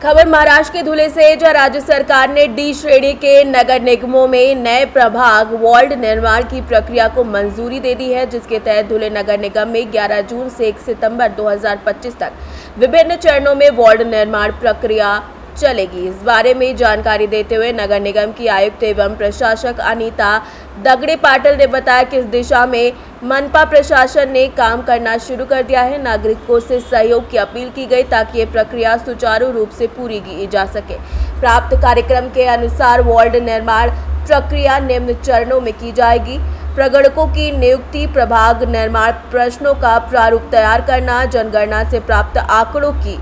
खबर महाराष्ट्र के धुले से, जहां राज्य सरकार ने डी श्रेणी के नगर निगमों में नए प्रभाग वार्ड निर्माण की प्रक्रिया को मंजूरी दे दी है, जिसके तहत धुले नगर निगम में 11 जून से 1 सितंबर 2025 तक विभिन्न चरणों में वार्ड निर्माण प्रक्रिया चलेगी। इस बारे में जानकारी देते हुए नगर निगम की आयुक्त एवं प्रशासक अनीता दगड़े पाटिल ने बताया कि इस दिशा में मनपा प्रशासन ने काम करना शुरू कर दिया है। नागरिकों से सहयोग की अपील की गई ताकि ये प्रक्रिया सुचारू रूप से पूरी की जा सके। प्राप्त कार्यक्रम के अनुसार वार्ड निर्माण प्रक्रिया निम्न चरणों में की जाएगी। प्रगणकों की नियुक्ति, प्रभाग निर्माण प्रश्नों का प्रारूप तैयार करना, जनगणना से प्राप्त आंकड़ों की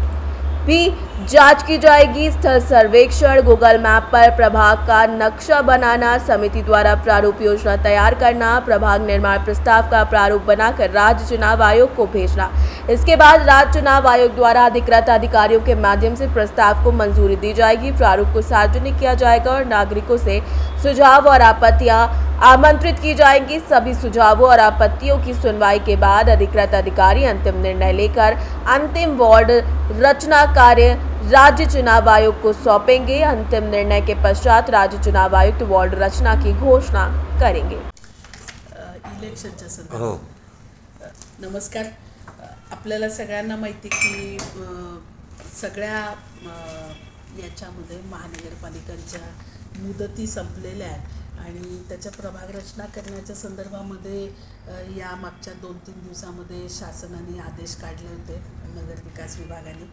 भी जांच की जाएगी। स्थल सर्वेक्षण, गूगल मैप पर प्रभाग का नक्शा बनाना, समिति द्वारा प्रारूप योजना तैयार करना, प्रभाग निर्माण प्रस्ताव का प्रारूप बनाकर राज्य चुनाव आयोग को भेजना। इसके बाद राज्य चुनाव आयोग द्वारा अधिकृत अधिकारियों के माध्यम से प्रस्ताव को मंजूरी दी जाएगी। प्रारूप को सार्वजनिक किया जाएगा और नागरिकों से सुझाव और आपत्तियां आमंत्रित की जाएंगी। सभी सुझावों और आपत्तियों की सुनवाई के बाद अधिकृत अधिकारी अंतिम निर्णय लेकर अंतिम वार्ड रचना कार्य राज्य चुनाव आयोग को सौंपेंगे। अंतिम निर्णय के पश्चात राज्य चुनाव आयुक्त वार्ड रचना की घोषणा करेंगे। इलेक्शनच्या संदर्भात नमस्कार। आपल्याला सगळ्यांना माहिती की सगळ्या याच्यामध्ये महानगरपालिकांच्या मुदती संपलेल्या आहेत आणि त्याच्या प्रभाग रचना करण्याच्या संदर्भामध्ये या मागच्या 2-3 दिवसामध्ये शासनाने आदेश काढले होते नगर विकास विभागाने।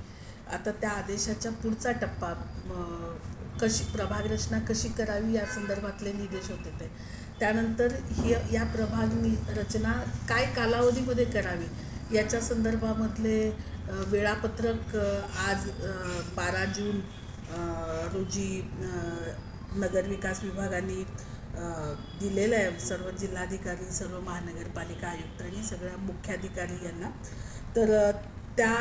आता त्या आदेशाच्या पुढचा टप्पा कशी प्रभाग रचना कशी करावी या संदर्भातले निर्देश होते ते। त्यानंतर या प्रभाग रचना काय कालावधीमध्ये करावी याच्या संदर्भामधले वेळापत्रक आज 12 जून रोजी नगर विकास विभागाने दिलेलं आहे सर्व जिल्हाधिकारी, सर्व महानगरपालिका आयुक्त आणि सगळ्या मुख्याधिकारी यांना। तर त्या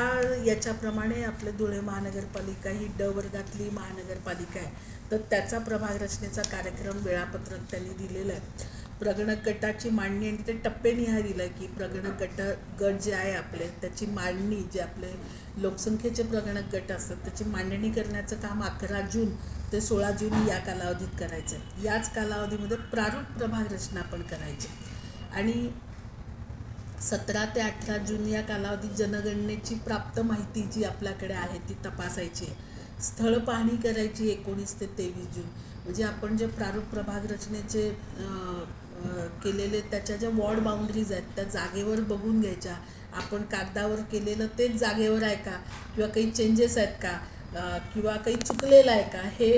याच्याप्रमाणे आपले धुळे महानगरपालिका ही ड वर्गातली महानगरपालिका आहे, तर त्याचा प्रभाग रचनेचा कार्यक्रम वेळापत्रक त्यांनी दिलेलं आहे। प्रगणक गटाची मांडणी आणि ते टप्पेनिहाय दिलं की प्रगणक गट जे आहे आपले त्याची मांडणी, जे आपले लोकसंख्येचे प्रगणक गट असतात त्याची मांडणी करण्याचं काम 11 जून ते 16 जून या कालावधीत करायचं आहे। याच कालावधीमध्ये प्रारूप प्रभाग रचना पण करायची आणि 17 ते 18 जून या कालावधीत जनगणनेची प्राप्त माहिती जी आपल्याकडे आहे ती तपासायची आहे। स्थळ पाहणी करायची 19 ते 23 जून, म्हणजे आपण जे प्रारूप प्रभाग रचनेचे केलेले त्याच्या ज्या वॉर्ड बाउंड्रीज आहेत त्या जागेवर बघून घ्यायच्या। आपण कागदावर केलेलं तेच जागेवर आहे का किंवा काही चेंजेस आहेत का किंवा काही चुकलेलं आहे का हे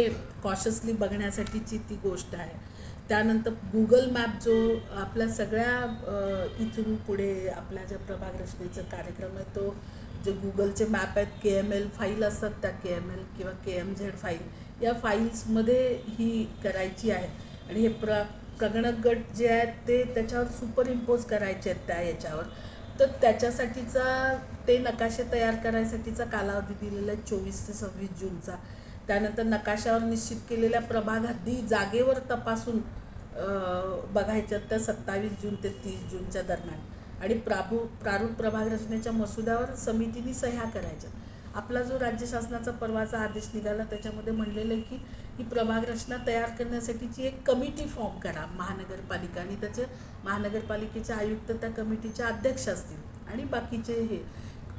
कॉशसली बघण्यासाठीची ती गोष्ट आहे। त्यानंतर गूगल मॅप जो आपल्या सगळ्या इथून पुढे आपल्या ज्या प्रभाग रचनेचा कार्यक्रम आहे तो जे गूगलचे मॅप आहेत KML फाईल असतात त्या KML किंवा KMZ फाईल या फाईल्समध्ये ही करायची आहे आणि हे प्रगणक गट जे आहेत ते त्याच्यावर सुपर इम्पोज करायचे आहेत त्या याच्यावर। तर त्याच्यासाठीचा ते नकाशे तयार करायसाठीचा कालावधी दिलेला आहे 24 ते 26 जूनचा। त्यानंतर नकाशावर निश्चित केलेल्या प्रभाग हद्दी जागेवर तपासून बघायच्या त्या 27 जून ते 30 जूनच्या दरम्यान आणि प्रारूप प्रभाग रचनेच्या मसुद्यावर समितीने सह्या करायच्या। आपला जो राज्य शासनाचा परवाचा आदेश निघाला त्याच्यामध्ये म्हणलेलं आहे की ही प्रभाग रचना तयार करण्यासाठीची एक कमिटी फॉर्म करा महानगरपालिका आणि त्याचे महानगरपालिकेचे आयुक्त त्या कमिटीचे अध्यक्ष असतील आणि बाकीचे हे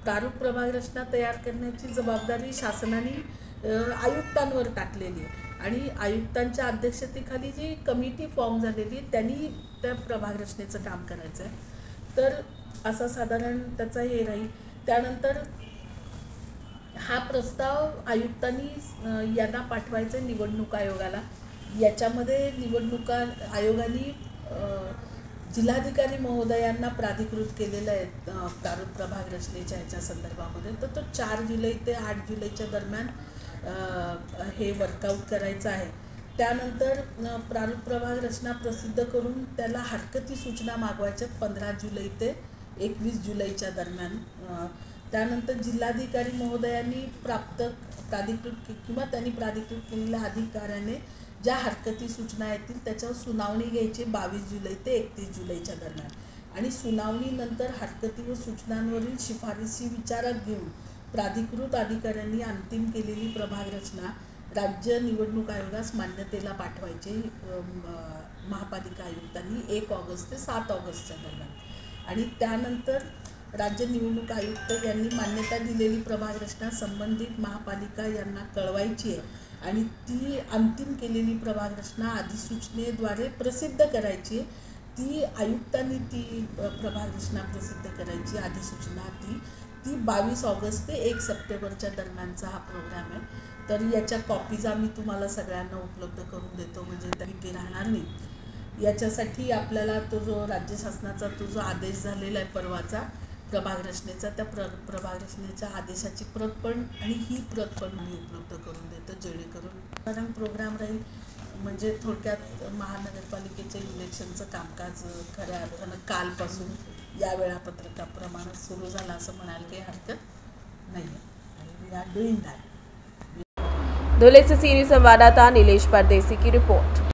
प्रारूप प्रभाग रचना तयार करण्याची जबाबदारी शासनाने आयुक्तांवर टाकलेली आहे आणि आयुक्तांच्या अध्यक्षतेखाली जी कमिटी फॉर्म झालेली त्यांनी त्या प्रभाग रचनेचं काम करायचं आहे। तर असा साधारण त्याचा हे राहील। त्यानंतर हा प्रस्ताव आयुक्तांनी यांना पाठवायचा निवडणूक आयोगाला। याच्यामध्ये निवडणूक आयोगाने जिल्हाधिकारी महोदयांना प्राधिकृत केलेलं आहे प्रारूप प्रभाग रचनेच्या ह्याच्या संदर्भामध्ये। तर तो 4 जुलै ते 8 जुलैच्या दरम्यान हे वर्कआउट करायचं आहे। त्यानंतर प्रारूप प्रभाग रचना प्रसिद्ध करून त्याला हरकती सूचना मागवायच्या 15 जुलै ते 21 जुलैच्या दरम्यान। त्यानंतर जिल्हाधिकारी महोदयांनी प्राधिकृत किंवा त्यांनी प्राधिकृत केलेल्या अधिकाऱ्याने ज्या हरकती सूचना येतील त्याच्यावर सुनावणी घ्यायची 22 जुलै ते 31 जुलैच्या दरम्यान आणि सुनावणीनंतर हरकती व सूचनांवरील शिफारसी विचारात घेऊन प्राधिकृत अधिकाऱ्यांनी अंतिम केलेली प्रभाग रचना राज्य निवडणूक आयोगास मान्यतेला पाठवायचे महापालिका आयुक्तांनी 1 ऑगस्ट ते 7 ऑगस्टच्या दरम्यान। आणि त्यानंतर राज्य निवडणूक आयुक्त यांनी मान्यता दिलेली प्रभाग रचना संबंधित महापालिका यांना कळवायची आहे आणि ती अंतिम केलेली प्रभाग रचना अधिसूचनेद्वारे प्रसिद्ध करायची आहे। ती आयुक्तांनी ती प्रभाग रचना प्रसिद्ध करायची अधिसूचना ती 22 ऑगस्ट ते 1 सप्टेंबरच्या दरम्यानचा हा प्रोग्राम आहे। तर याच्या कॉपीज आम्ही तुम्हाला सगळ्यांना उपलब्ध करून देतो, म्हणजे तरी राहणार नाही। याच्यासाठी आपल्याला तो जो राज्य शासनाचा तो जो आदेश झालेला आहे परवाचा प्रभाग रचनेचा, त्या प्रभाग रचनेच्या आदेशाची प्रत पण आणि ही प्रत पण आम्ही उपलब्ध करून देतो, जेणेकरून प्रोग्राम राहील। म्हणजे थोडक्यात महानगरपालिकेच्या इलेक्शनचं कामकाज खऱ्या अर्थानं कालपासून या वेळापत्रकाप्रमाणे सुरू झालं असं म्हणायला काही हरकत नाही आणि we are doing that. Dhule से सीनियर संवाददाता नीलेश परदेसी की रिपोर्ट।